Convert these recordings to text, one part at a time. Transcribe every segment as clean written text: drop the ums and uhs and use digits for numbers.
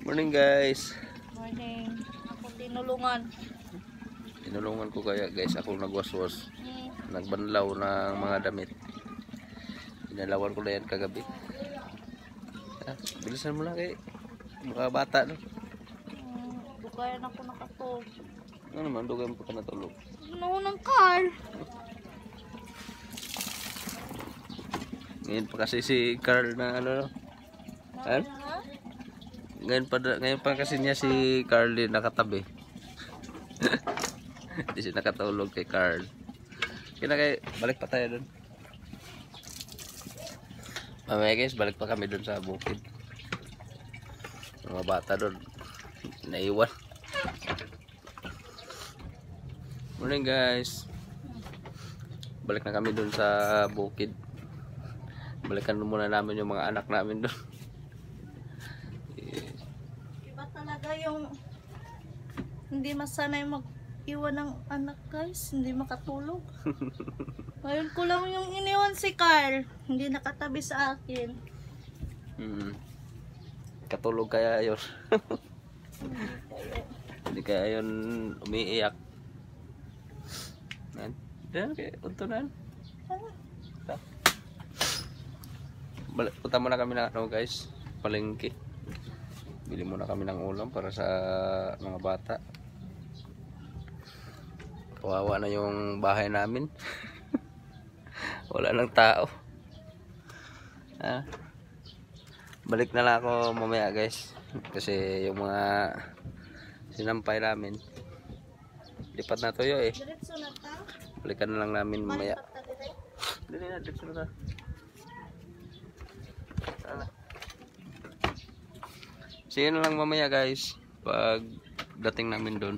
Morning guys. Morning. Ako tinulungan. Tinulungan ko kaya guys, ako nagwaswas. Nagbanlaw ng mga damit. Inalawan ko na yan kagabi. Bilisan mo lang kay mga bata no. Dugayan ako nakatulog. Ano naman, dugayan pa ka natulog? Naunang car. Ngayon pa kasi si Carl na ano. Ngayon pa kasi niya si Carl din nakatabi. Hindi siya nakatulog kay Carl. Balik pa tayo dun. Mamaya guys, balik pa kami dun sa bukid. Mga bata dun naiwan. Morning guys. Balik na kami dun sa bukid. Balikan muna namin yung mga anak namin dun. Iba talaga yung hindi masanay mag-iwan ng anak guys. Hindi makatulog. Ngayon ko lang yung iniwan si Carl. Hindi nakatabi sa akin. Katulog kaya yun. Hindi kaya yun umiiyak. Yan, kaya unto na. Punta muna kami ng ano guys, palengke. Bili muna kami ng ulam para sa mga bata. Kawawa na yung bahay namin. Wala nang tao. Balik na lang ako mamaya guys. Kasi yung mga sinampay namin lipat na toyo eh. Balikan na lang namin mamaya. Dili na, diretso na. Sige na lang mamaya guys pag dating namin doon.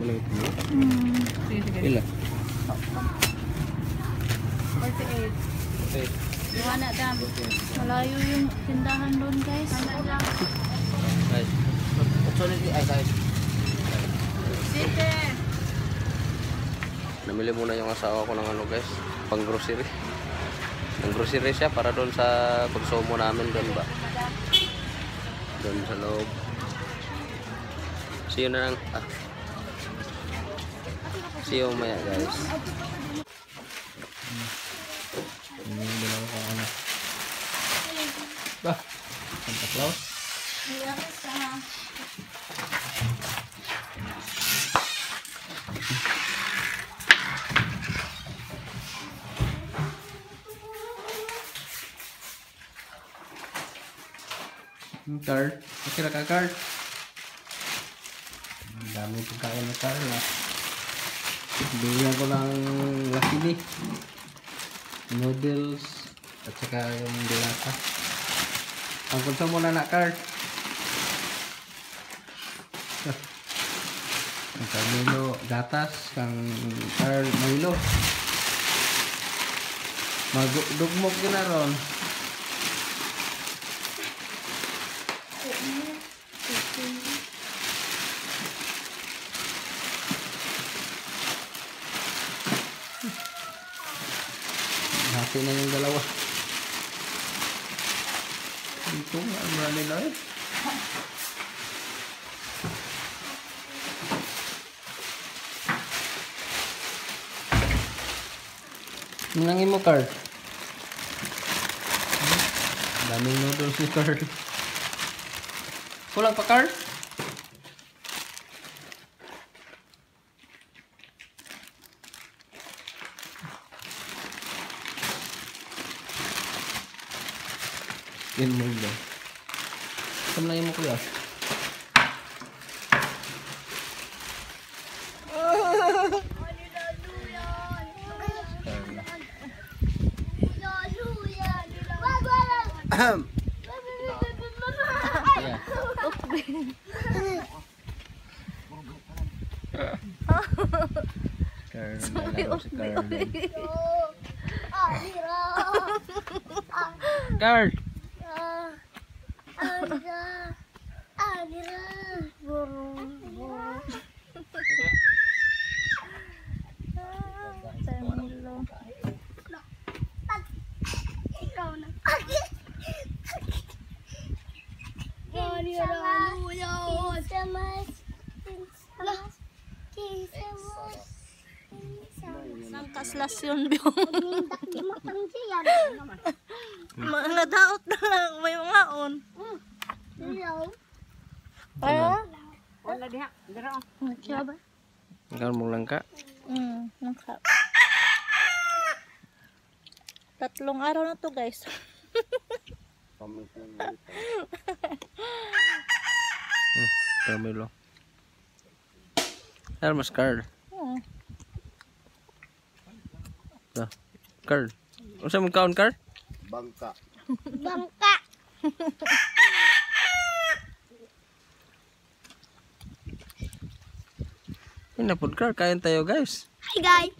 Malapit mo? Sige. Ilan? 48. Yung anak dam. Malayo yung tindahan doon guys. Guys. Guys. Sige. Namili muna yung asawa ko ng ano guys, pang grocery. Ang grocery siya para doon sa konsumo namin doon ba. Doon sa loob. See you na lang. See you maya guys. Bah, Santa Claus. Card, okay na ka card. Ang dami pagkain na card na. Bigyan ko ng lakini, noodles, at saka yung dilata. Ang konsumo na na card. Ang Carmelo gatas, kang card Milo. Magdugmok yun na ron. Hati na yung dalawa. Ito nga ang mga nila eh. Nangin mo card. Daming noodles ni card. Kulang pa card? Yan mo lang. Saan na yung mo kuya? Carl. Ang kaslasyon yung mga daot na lang may mga on. Wala diha. Dara. Siya ba? Ikaw mong langka. Naka. 3 araw na to guys. Carmelo. Mas Carl. Carl. Unsa mong kaon, Carl? Bangka. Bangka. Inapod, Carl. Kain tayo, guys. Hi guys.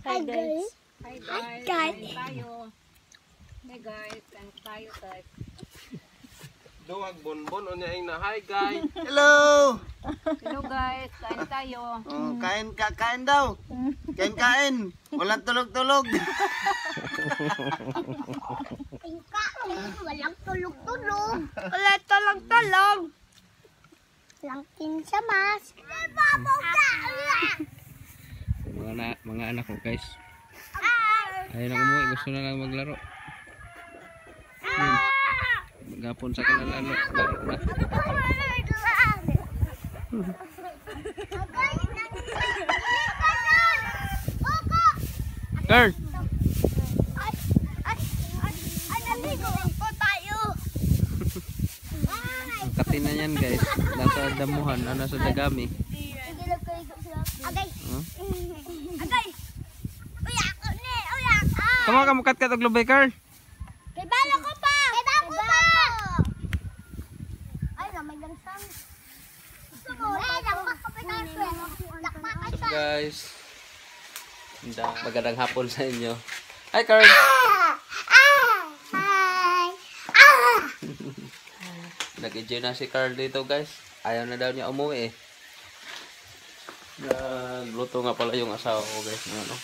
Hi guys. Hi guys. Kain tayo. Hey guys, kain tayo guys. Duwag bonbon unya ing na hi guys. Hello. Hello guys, kain tayo. Oh, kain daw. Kain. Walang tulog-tulog. Walang tulog-tulog. Walang tulog-tulog. Langkin sa mas. Mga anak ko, guys. Ayun na umuwi. Gusto na lang maglaro. Gapon sa kanalalo. Laro na. Carl! Katin na yan, guys. Nasa damuhan. Nasa dagami. Kamu kamu kat og lubay, Carl. Kay balo ko pa. Kay balo ko pa. Ay, may gansang. What's up, guys? Magandang hapon sa inyo. Hi, Carl. Hi. Nag-enjoy na si Carl dito, guys. Ayaw na daw niya umuwi eh. Nagluto nga pala yung asawa ko, guys. Ano?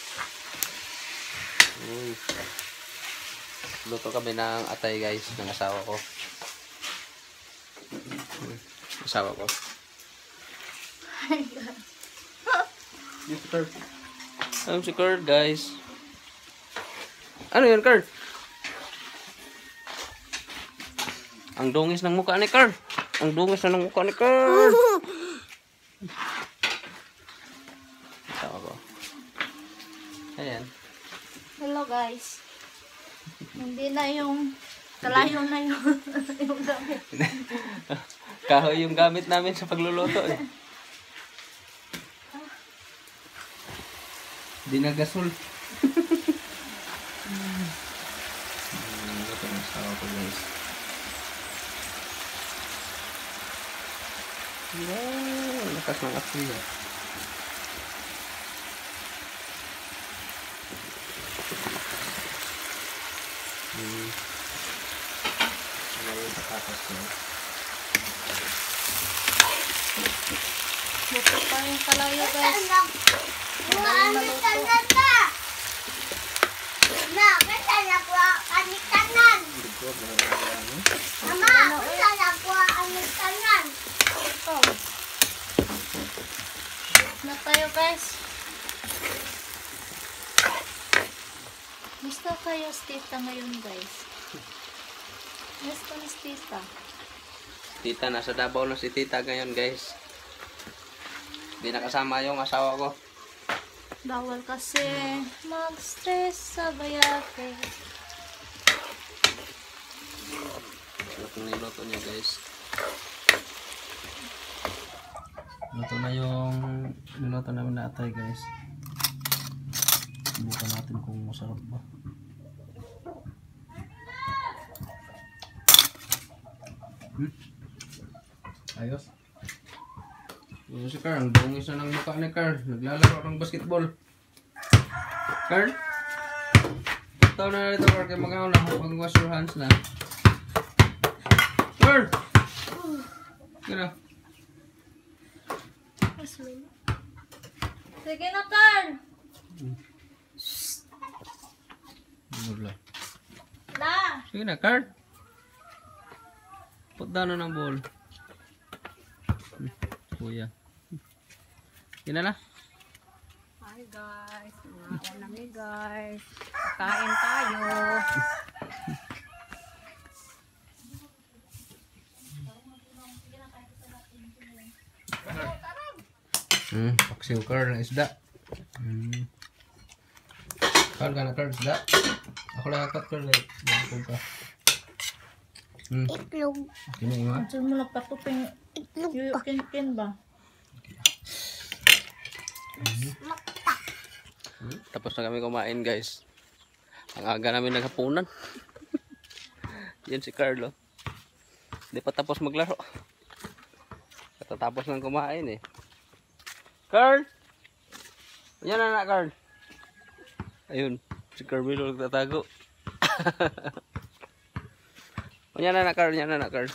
Luto kami ng atay, guys, ng asawa ko. Asawa ko. Yung si Carl. Ayun si Carl, guys. Ano yan, Carl? Ang dungis ng mukha ni Carl. Ang dungis na ng mukha ni Carl. Asawa ko. Ayan. Hello guys. Hindi na yung kalayo na yung gamit. Kahoy yung gamit namin sa pagluluto eh. Di na gasol. Ito ang asawa ko, guys. Wow, lakas ng apoy. Buto pa yung kalayo guys. Na tayo guys. Gusto kayo s tita ngayon guys. Gusto ni tita. Tita, nasa Davao na si tita ngayon, guys. Hindi nakasama yung asawa ko. Bawal kasi mag-stress sa bayate. Ito na yung luto niya, guys. Luto na yung niluto namin na atay, guys. Subukan natin kung masarap ba. Ayos. Yung si Carl, ang dungis na ng mukha ni Carl. Naglalaro ng basketball. Carl? Ito na narito, Carl. Kaya mag-aw na. Mag-wash your hands na. Carl! Gano? Sige na, Carl! Wala. La! Sige na, Carl. Put down na ng ball. Kuya. Yan na. Hi guys, mga nami guys. Kain tayo. Paksiw Carl ng isda. Carl ka na Carl isda. Ako lang akat Carl. Nagpapag ka. Itlog. Kini nga. Saan mo nagpatuping yuyu-kin-kin ba? Tapos na kami kumain guys. Ang aga namin naghapunan. Yan si Carlo. Hindi pa tapos maglaro. Katatapos ng kumain eh. Carl! Yan na Carl. Ayun. Si Carmelo nagtatago. Yan na Carl. Yan na Carl.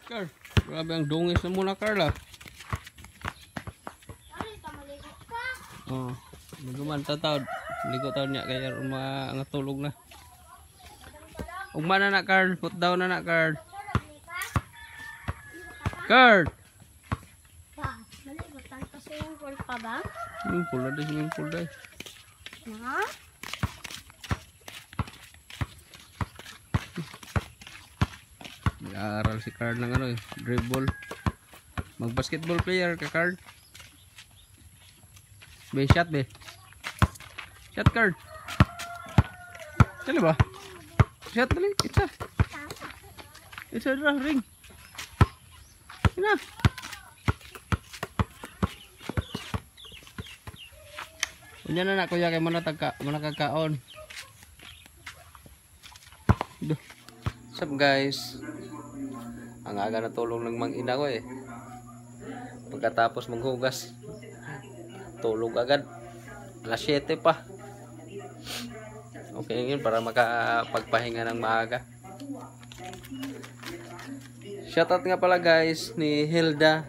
Carl. Grabe ang dungis na muna Carl ah. Oh, naguman tataw. Ligo taw niya kaya mga tulog na. Ugma na Carl, put down na Carl. Carl. Pa, malibutan pa sa yung pool pa ba? Swimming pool dai. Ha? Nag-aaral si Carl ng ano eh, dribble. Mag-basketball player ka Carl. Be shot be. Shot Carl. Dali ba? Shot dali, isa. Isa dah ring. Ina. Unya na kuya kay manakakaon. Duh. What's up guys? Ang aga na tulog ng mang-ina ko eh. Pagkatapos maghugas, tulog agad. Alas 7 pa. Okay yun para makapagpahinga ng maaga. Shoutout nga pala guys ni Hilda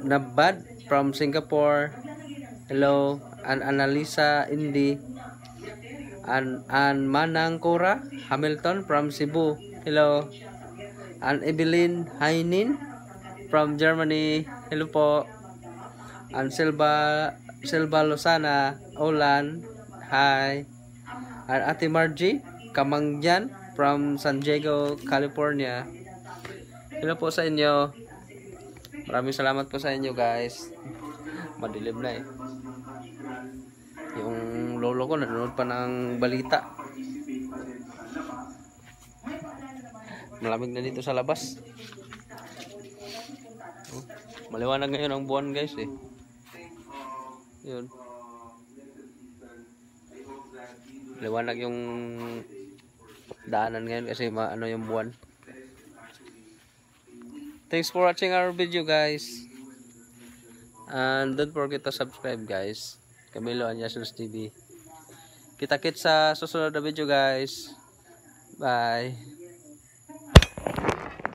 Nabad from Singapore. Hello. An Analisa Indi. An Manang Cora Hamilton from Cebu. Hello. An Evelyn Hainin from Germany. Hello po. An Silva Lozana Olan. Hi. An Ate Margie Kamangjan from San Diego, California. Hello po sa inyo. Maraming salamat po sa inyo guys. Madilim na eh. Yung lolo ko nanonood pa ng balita. Malamig na dito sa labas. Maliwanag ngayon ang buwan guys eh. Yun. Maliwanag yung daanan ngayon kasi ano yung buwan. Thanks for watching our video guys. And don't forget to subscribe guys. Camilo Anyasos TV. Kita-kits sa susunod na video guys. Bye.